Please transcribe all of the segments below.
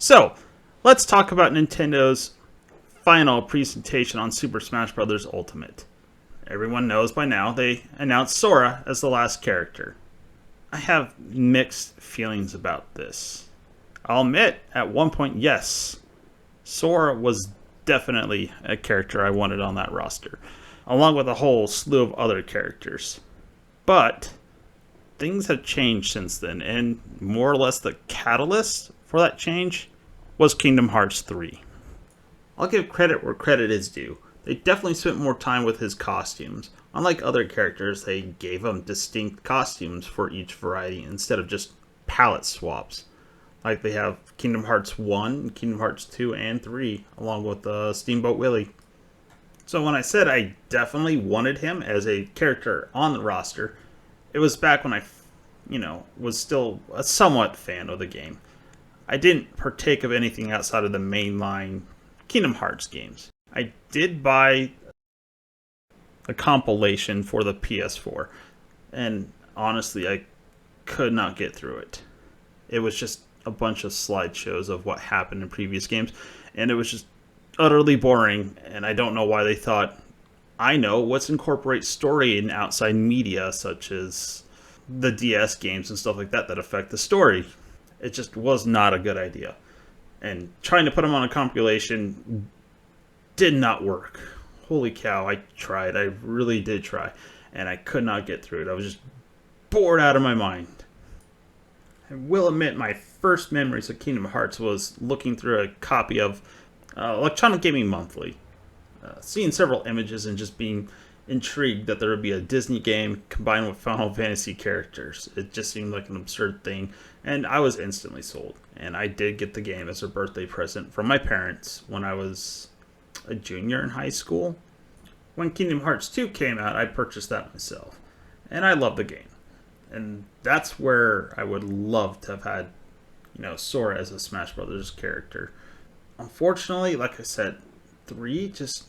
So, let's talk about Nintendo's final presentation on Super Smash Bros. Ultimate. Everyone knows by now they announced Sora as the last character. I have mixed feelings about this. I'll admit, at one point, yes, Sora was definitely a character I wanted on that roster, along with a whole slew of other characters. But things have changed since then, and more or less the catalyst for that change was Kingdom Hearts 3. I'll give credit where credit is due. They definitely spent more time with his costumes. Unlike other characters, they gave him distinct costumes for each variety instead of just palette swaps. Like they have Kingdom Hearts 1, Kingdom Hearts 2, and 3, along with Steamboat Willie. So when I said I definitely wanted him as a character on the roster, it was back when I, was still a somewhat fan of the game. I didn't partake of anything outside of the mainline Kingdom Hearts games. I did buy a compilation for the PS4, and honestly, I could not get through it. It was just a bunch of slideshows of what happened in previous games, and it was just utterly boring, and I don't know why they thought, I know, let's incorporate story in outside media, such as the DS games and stuff like that affect the story. It just was not a good idea. And trying to put them on a compilation did not work. Holy cow, I tried. I really did try. And I could not get through it. I was just bored out of my mind. I will admit my first memories of Kingdom Hearts was looking through a copy of Electronic Gaming Monthly. Seeing several images and just being intrigued that there would be a Disney game combined with Final Fantasy characters. It just seemed like an absurd thing, and I was instantly sold. And I did get the game as a birthday present from my parents when I was a junior in high school. When Kingdom Hearts 2 came out, I purchased that myself, and I love the game. And that's where I would love to have had, Sora as a Smash Brothers character. Unfortunately, like I said, 3 just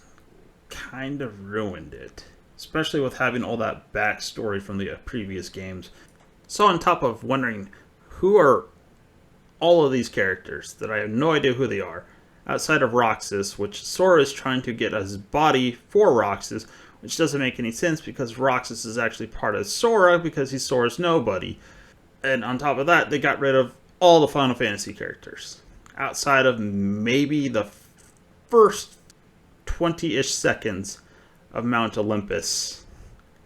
kind of ruined it, especially with having all that backstory from the previous games. So on top of wondering who are all of these characters that I have no idea who they are, outside of Roxas, which Sora is trying to get his body for Roxas, which doesn't make any sense because Roxas is actually part of Sora because he's Sora's nobody. And on top of that, they got rid of all the Final Fantasy characters, outside of maybe the first 20-ish seconds of Mount Olympus,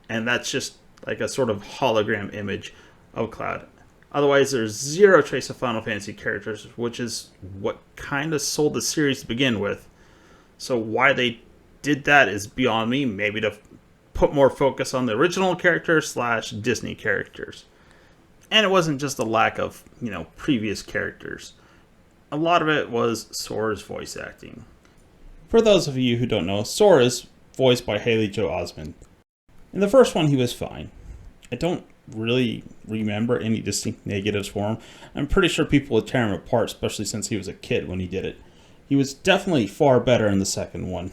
and that's just like a sort of hologram image of Cloud. Otherwise, there's zero trace of Final Fantasy characters, which is what kind of sold the series to begin with. So why they did that is beyond me. Maybe to put more focus on the original characters / Disney characters. And it wasn't just a lack of, previous characters. A lot of it was Sora's voice acting. For those of you who don't know, Sora is voiced by Haley Joel Osment. In the first one, he was fine. I don't really remember any distinct negatives for him. I'm pretty sure people would tear him apart, especially since he was a kid when he did it. He was definitely far better in the second one.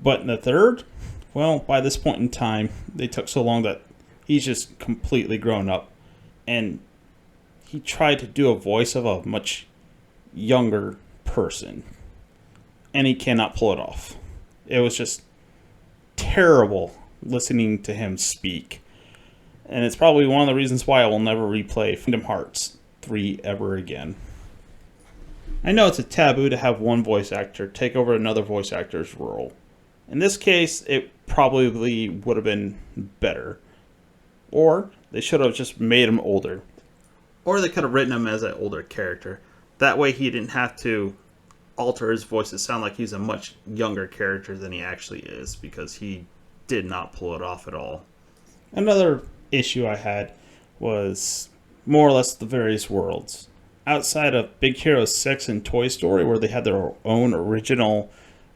But in the third, well, by this point in time, they took so long that he's just completely grown up. And he tried to do a voice of a much younger person. And he cannot pull it off. It was just terrible listening to him speak. And it's probably one of the reasons why I will never replay Kingdom Hearts 3 ever again. I know it's a taboo to have one voice actor take over another voice actor's role. In this case, it probably would have been better. Or they should have just made him older. Or they could have written him as an older character. That way he didn't have to alter his voice to sound like he's a much younger character than he actually is, because he did not pull it off at all. Another issue I had was more or less the various worlds. Outside of Big Hero 6 and Toy Story, where they had their own original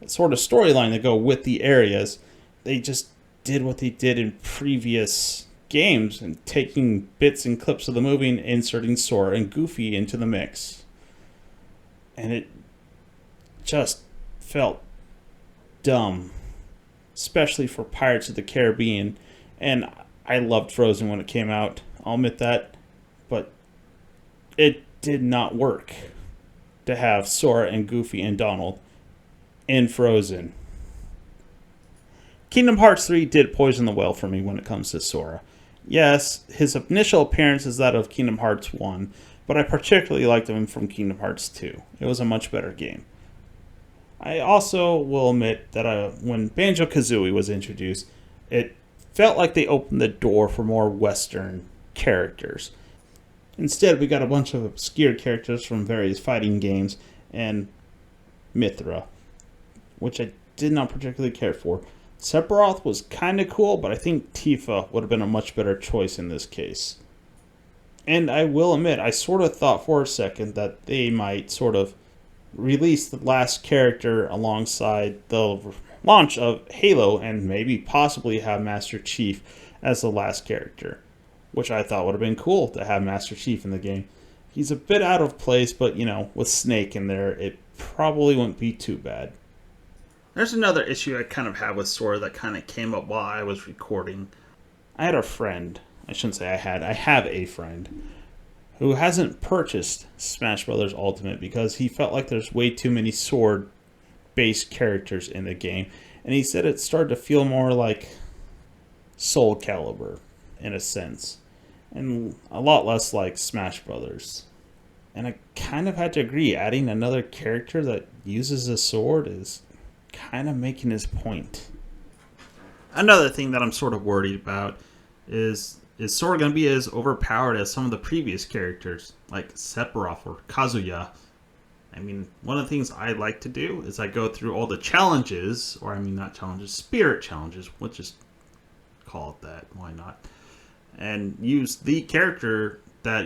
sort of storyline to go with the areas, they just did what they did in previous games and taking bits and clips of the movie and inserting Sora and Goofy into the mix. And it just felt dumb, especially for Pirates of the Caribbean. And I loved Frozen when it came out, I'll admit that, but it did not work. to have Sora and Goofy and Donald in Frozen. Kingdom Hearts 3 did poison the well for me when it comes to Sora. Yes, his initial appearance is that of Kingdom Hearts 1, but I particularly liked him from Kingdom Hearts 2. It was a much better game. I also will admit that when Banjo-Kazooie was introduced, it felt like they opened the door for more Western characters. Instead, we got a bunch of obscure characters from various fighting games and Mithra, which I did not particularly care for. Sephiroth was kind of cool, but I think Tifa would have been a much better choice in this case. And I will admit, I sort of thought for a second that they might sort of release the last character alongside the launch of Halo and maybe possibly have Master Chief as the last character, which I thought would have been cool to have Master Chief in the game. He's a bit out of place, but with Snake in there, it probably wouldn't be too bad. There's another issue I kind of had with Sora that kind of came up while I was recording. I had a friend, I shouldn't say I have a friend, who hasn't purchased Smash Bros. Ultimate because he felt like there's way too many sword-based characters in the game. And he said it started to feel more like Soul Calibur, in a sense. And a lot less like Smash Bros. And I kind of had to agree, adding another character that uses a sword is kind of making his point. Another thing that I'm sort of worried about is Sora going to be as overpowered as some of the previous characters, like Sephiroth or Kazuya? I mean, one of the things I like to do is I go through all the challenges, or I mean not challenges, spirit challenges, we'll just call it that, why not? And use the character that,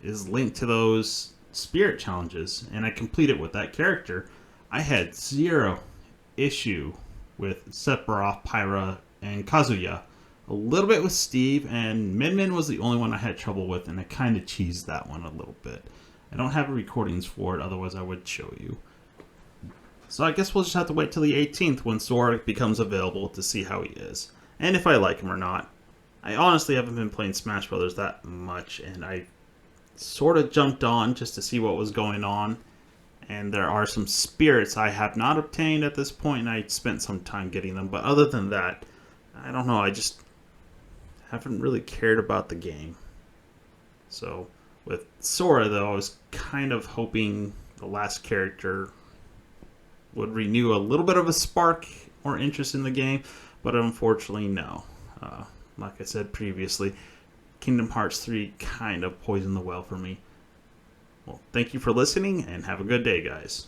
is linked to those spirit challenges, and I complete it with that character. I had zero issue with Sephiroth, Pyra, and Kazuya. A little bit with Steve, and Min Min was the only one I had trouble with, and I kind of cheesed that one a little bit. I don't have recordings for it, otherwise I would show you. So I guess we'll just have to wait till the 18th when Sora becomes available to see how he is, and if I like him or not. I honestly haven't been playing Smash Brothers that much, and I sort of jumped on just to see what was going on. And there are some spirits I have not obtained at this point, and I spent some time getting them. But other than that, I don't know, I just haven't really cared about the game. So with Sora, though, I was kind of hoping the last character would renew a little bit of a spark or interest in the game, but unfortunately, no. Like I said previously, Kingdom Hearts 3 kind of poisoned the well for me. Well, thank you for listening, and have a good day, guys.